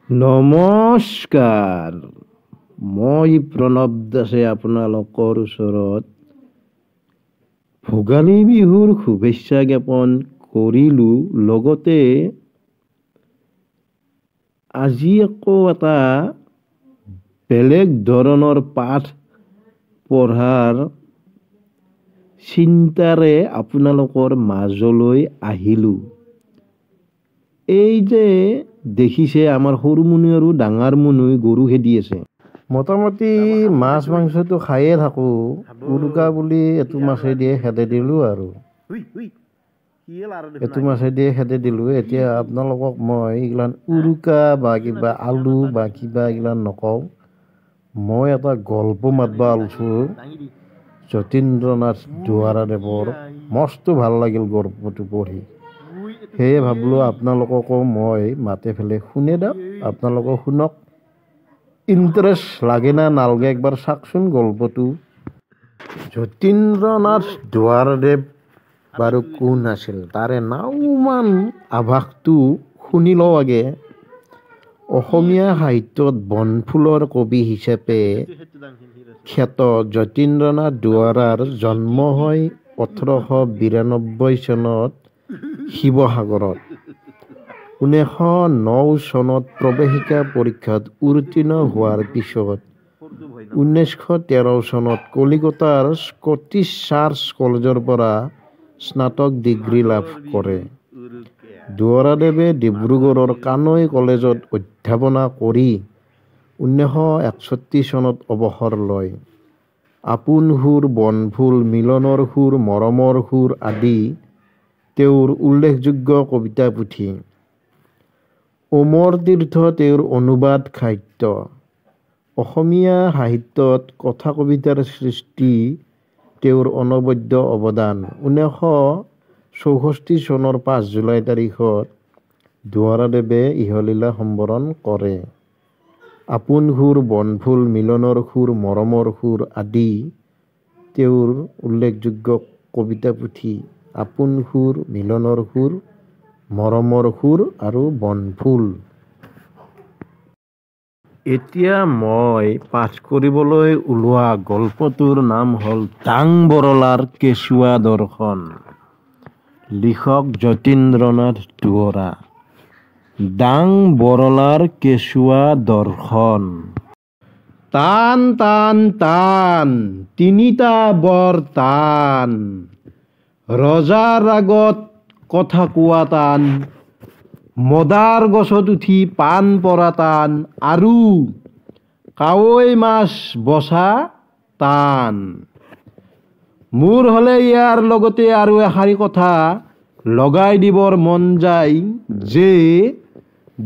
নমস্কাৰ, মই প্ৰণৱ দাসে আপোনালোকৰ ওচৰত ভোগালী বিহুৰ শুভেচ্ছা জ্ঞাপন কৰিলোঁ। লগতে আজি আকৌ এটা বেলেগ ধৰণৰ পাঠ পঢ়াৰ চিন্তাৰে আপোনালোকৰ মাজলৈ আহিলোঁ। এই যে দেখিছে আমাৰ সৰু মুনুই আৰু ডাঙৰ মুনুই গৰু খেদি আছে। মোটামুটি মাছ মাংসটো খায়ে থাকোঁ, উৰুকা বুলি এইটো মাছেদিয়ে খেদে দিলোঁ আৰু এইটো মাছেদিয়ে খেদে দিলোঁ। এতিয়া আপোনালোকক মই এইগিলান উৰুকা বা কিবা আলু বা কিবা এইগিলান নকওঁ, মই এটা গল্প মাতবা আলছোঁ। যতীন্দ্ৰনাথ দুৱৰাদেৱৰ মস্ত ভাল লাগিল গল্পটো পঢ়ি, সেয়ে ভাবিলোঁ আপোনালোককো মই মাতি পেলাই শুনে দিওঁ, আপোনালোকে শুনক। ইণ্টাৰেষ্ট লাগে না নালগে একবাৰ চাওকচোন গল্পটো। যতীন্দ্ৰনাথ দুৱৰাদেৱ বাৰু কোন আছিল তাৰে নাওমান আভাসটো শুনি লওঁ আগে। অসমীয়া সাহিত্যত বনফুলৰ কবি হিচাপে খ্যাত যতীন্দ্ৰনাথ দুৱৰাৰ জন্ম হয় 1892 চনত শিৱসাগৰত। 1909 চনত প্ৰৱেশিকা পৰীক্ষাত উত্তীৰ্ণ হোৱাৰ পিছত 1913 চনত কলিকতাৰ স্কটিছ চাৰ্চ কলেজৰ পৰা স্নাতক ডিগ্ৰী লাভ কৰে। দুৱৰাদেৱে ডিব্ৰুগড়ৰ কানৈ কলেজত অধ্যাপনা কৰি 1961 চনত অৱসৰ লয়। আপোন সুৰ, বনফুল, মিলনৰ সুৰ, মৰমৰ সুৰ আদি তেওঁৰ উল্লেখযোগ্য কবিতা পুথি। অমৰ তীৰ্থ তেওঁৰ অনুবাদ সাহিত্য। অসমীয়া সাহিত্যত কথা কবিতাৰ সৃষ্টি তেওঁৰ অনবদ্য অৱদান। 1964 চনৰ 5 জুলাই তাৰিখত দুৱৰাদেৱে ইহলীলা সম্বৰণ কৰে। আপোন সুৰ, বনফুল, মিলনৰ সুৰ, মৰমৰ সুৰ আদি তেওঁৰ উল্লেখযোগ্য কবিতা পুথি। আপোন সুৰ, মিলনৰ সুৰ, মৰমৰ সুৰ আৰু বনফুল। এতিয়া মই পাঠ কৰিবলৈ ওলোৱা গল্পটোৰ নাম হ'ল ডাং বৰলাৰ কেঁচুৱা দৰ্শন। লিখক যতীন্দ্ৰনাথ দুৱৰা। ডাং বৰলাৰ কেঁচুৱা দৰ্শন। টান টান টান তিনিটা বৰ টান, ৰজাৰ আগত কথা কোৱা টান, মদাৰ গছত উঠি পাণ পৰা টান, আৰু কাৱৈ মাছ বচা টান। মোৰ হ'লে ইয়াৰ লগতে আৰু এষাৰি কথা লগাই দিবৰ মন যায় যে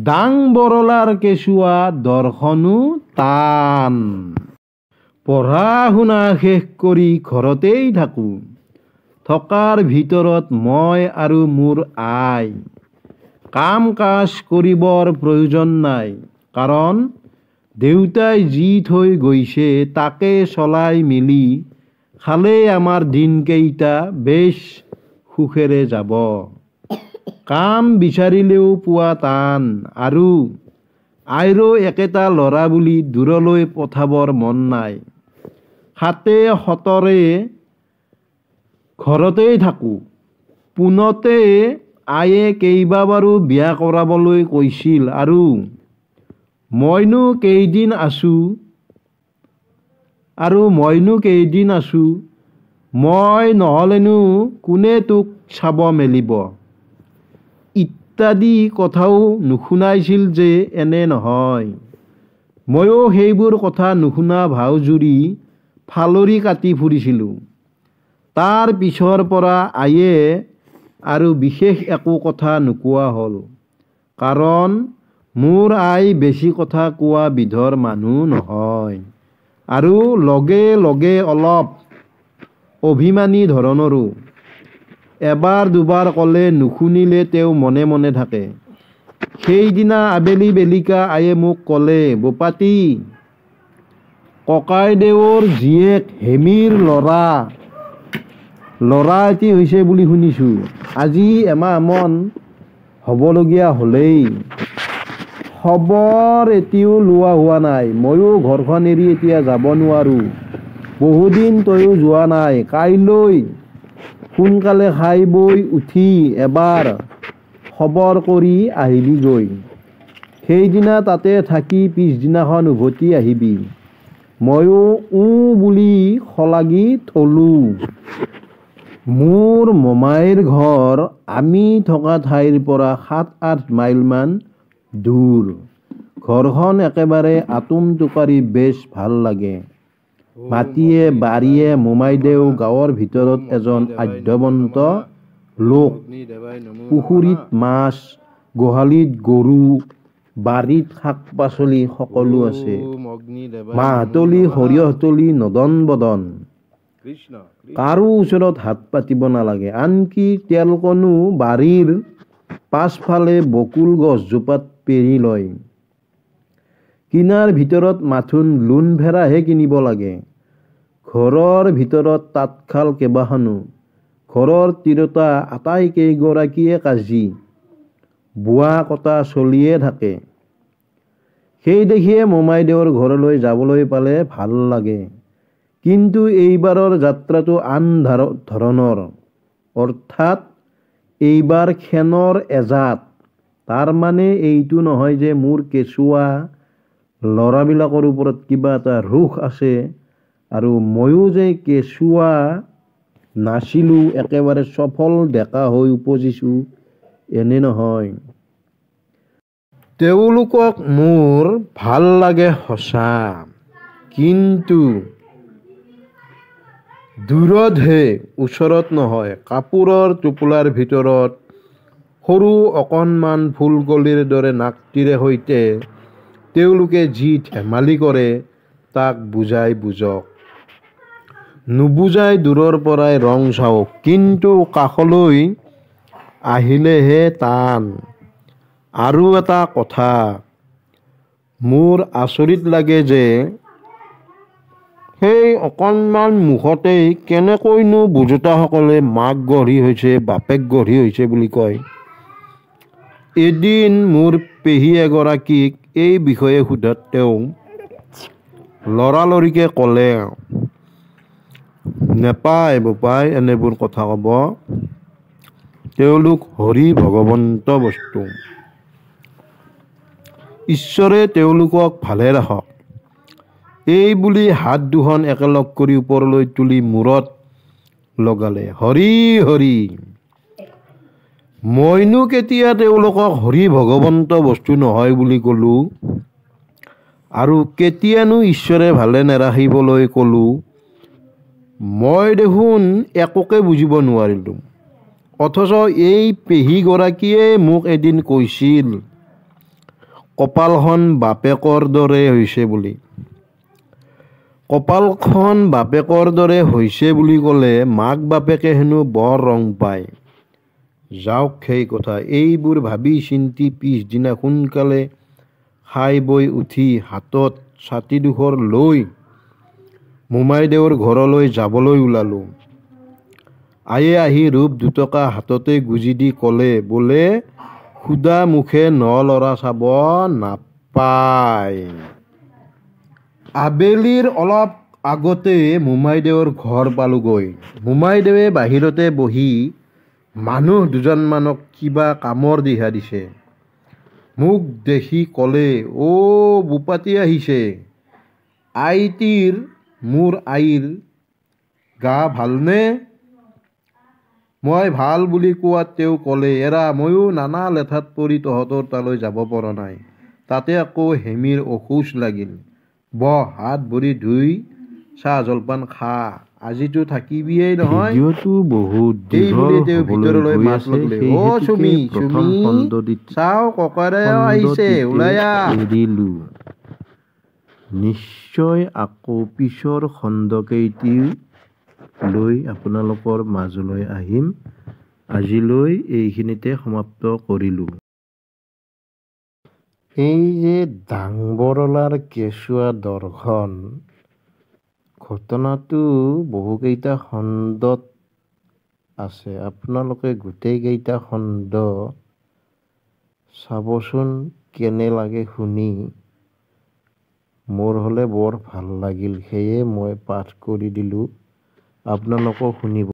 ডাং বৰলাৰ কেঁচুৱা দৰ্শনো টান। পঢ়া শুনা শেষ কৰি ঘৰতেই থাকোঁ। থকাৰ ভিতৰত মই আৰু মোৰ আই। কাম কাজ কৰিবৰ প্ৰয়োজন নাই, কাৰণ দেউতাই যি থৈ গৈছে তাকে চলাই মেলি খালেই আমাৰ দিনকেইটা বেছ সুখেৰে যাব। কাম বিচাৰিলেও পোৱা টান, আৰু আইৰো একেটা ল'ৰা বুলি দূৰলৈ পঠাবৰ মন নাই। সাতে সতৰে ঘৰতেই থাকোঁ। পোনতে আয়ে কেইবাবাৰো বিয়া কৰাবলৈ কৈছিল, আৰু মইনো কেইদিন আছোঁ। মই নহ'লেনো কোনে তোক চাব মেলিব, ইত্যাদি কথাও নুশুনাইছিল যে এনে নহয়। ময়ো সেইবোৰ কথা নুশুনা ভাও জুৰি ফালৰি কাটি ফুৰিছিলোঁ। তাৰ পিছৰ পৰা আয়ে আৰু বিশেষ একো কথা নোকোৱা হ'ল, কাৰণ মোৰ আই বেছি কথা কোৱা বিধৰ মানুহ নহয়, আৰু লগে লগে অলপ অভিমানী ধৰণৰো। এবাৰ দুবাৰ ক'লে নুশুনিলে তেওঁ মনে মনে থাকে। সেইদিনা আবেলি বেলিকা আয়ে মোক ক'লে, বোপাতী, ককাইদেউৰ জীয়েক হেমীৰ ল'ৰা এটি হৈছে বুলি শুনিছোঁ। আজি এমাহমান হ'বলগীয়া হ'লেই। খবৰ এতিয়াও লোৱা হোৱা নাই। ময়ো ঘৰখন এৰি এতিয়া যাব নোৱাৰোঁ। বহুদিন তয়ো যোৱা নাই। কাইলৈ সোনকালে খাই বৈ উঠি এবাৰ খবৰ কৰি আহিবিগৈ। সেইদিনা তাতে থাকি পিছদিনাখন উভতি আহিবি। ময়ো বুলি শলাগি থলোঁ। মোৰ মোমাইৰ ঘৰ আমি থকা ঠাইৰ পৰা ৭-৮ মাইলমান দূৰ। ঘৰখন একেবাৰে আটোম-টোকাৰি বেছ ভাল লাগে। মাটিয়ে বাৰীয়ে মোমাইদেউ গাঁৱৰ ভিতৰত এজন আঢ্যবন্ত লোক। পুখুৰীত মাছ, গোহালিত গৰু, বাৰীত শাক-পাচলি সকলো আছে। মাহতলী সৰিয়হতলী নদন-বদন। কাৰো ওচৰত হাত পাতিব নালাগে। আনকি তেলকণো বাৰীৰ পাছফালে বকুল গছজোপাত পেৰি লয়। কিনাৰ ভিতৰত মাথোন লোণ ভেড়াহে কিনিব লাগে। ঘৰৰ ভিতৰত তাঁতশাল কেইবাখনো। ঘৰৰ তিৰোতা আটাইকেইগৰাকীয়ে কাজী। বোৱা কটা চলিয়ে থাকে। সেই দেখিয়ে মোমাইদেউৰ ঘৰলৈ যাবলৈ পালে ভাল লাগে। কিন্তু এইবাৰৰ যাত্ৰাটো আন ধৰণৰ। অৰ্থাৎ এইবাৰ খেনৰ এজাত। তাৰমানে এইটো নহয় যে মোৰ কেঁচুৱা ল'ৰাবিলাকৰ ওপৰত কিবা এটা ৰোষ আছে আৰু ময়ো যে কেঁচুৱা নাছিলোঁ, একেবাৰে সফল ডেকা হৈ উপজিছোঁ, এনে নহয়। তেওঁলোকক মোৰ ভাল লাগে সঁচা, কিন্তু দূৰতহে, ওচৰত নহয়। কাপোৰৰ টোপোলাৰ ভিতৰত সৰু অকণমান ফুলকলিৰ দৰে নাকটিৰে সৈতে তেওঁলোকে যি ধেমালি কৰে তাক বুজাই বুজক। নুবুজাই দূৰৰ পৰাই ৰং চাওক, কিন্তু কাষলৈ আহিলেহে টান। আৰু এটা কথা মোৰ আচৰিত লাগে যে সেই অকণমান মুখতেই কেনেকৈনো বুজোতাসকলে মাক গঢ়ি হৈছে, বাপেক গঢ়ি হৈছে বুলি কয়। এদিন মোৰ পেহী এগৰাকীক এই বিষয়ে সোধাত তেওঁ লৰালৰিকে ক'লে, নেপায় বোপাই এনেবোৰ কথা ক'ব। তেওঁলোক হৰি ভগৱন্ত বস্তু। ঈশ্বৰে তেওঁলোকক ভালে ৰাখক। এই বুলি হাত দুখন একেলগ কৰি ওপৰলৈ তুলি মূৰত লগালে। হৰি হৰি। মইনো কেতিয়া তেওঁলোকক হৰি ভগৱন্ত বস্তু নহয় বুলি ক'লোঁ? আৰু কেতিয়ানো ঈশ্বৰে ভালে নেৰাখিবলৈ ক'লোঁ? মই দেখোন একোকে বুজিব নোৱাৰিলোঁ। অথচ এই পেহীগৰাকীয়ে মোক এদিন কৈছিল, কপালখন বাপেকৰ দৰে হৈছে বুলি। কপালখন বাপেকৰ দৰে হৈছে বুলি ক'লে মাক বাপেকে হেনো বৰ ৰং পায়। যাওক সেই কথা। এইবোৰ ভাবি চিন্তি পিছদিনা সোনকালে খাই বৈ উঠি হাতত ছাতিডোখৰ লৈ মোমাইদেউৰ ঘৰলৈ যাবলৈ ওলালোঁ। আয়ে আহি ৰূপ দুটকা হাততে গুজি দি ক'লে, বোলে সুদা মুখে ল'ৰা চাব নাপায়। আবেলিৰ অলপ আগতে মোমাইদেউৰ ঘৰ পালোগৈ। মোমাইদেৱে বাহিৰতে বহি মানুহ দুজনমানক কিবা কামৰ দিহা দিছে। মোক দেখি ক'লে, অ' বোপাটি আহিছে। মোৰ আইৰ গা ভালনে? মই ভাল বুলি কোৱাত তেওঁ ক'লে, এৰা ময়ো নানা লেঠাত পৰি তহঁতৰ তালৈ যাব পৰা নাই। তাতে আকৌ হেমিৰ অসুখ লাগিল। বহ, হাত ভৰি ধুই চাহ জলপান খা, আজিতো থাকিবিয়েই নহয়। এই বুলি তেওঁ ভিতৰলৈ মাত লগালে। অ' চুমি, চাও ককাইদেউ আহিছে, ওলাই আহ। নিশ্চয় আকৌ পিছৰ খণ্ডকেইটি লৈ আপোনালোকৰ মাজলৈ আহিম। আজিলৈ এইখিনিতে সমাপ্ত কৰিলোঁ। এই যে ডাংবৰলাৰ কেঁচুৱা দৰ্শন, ঘটনাটো বহুকেইটা খণ্ডত আছে। আপোনালোকে গোটেইকেইটা খণ্ড চাবচোন। কেনে লাগে শুনি মোৰ হ'লে বৰ ভাল লাগিল, সেয়ে মই পাঠ কৰি দিলোঁ, আপোনালোকেও শুনিব।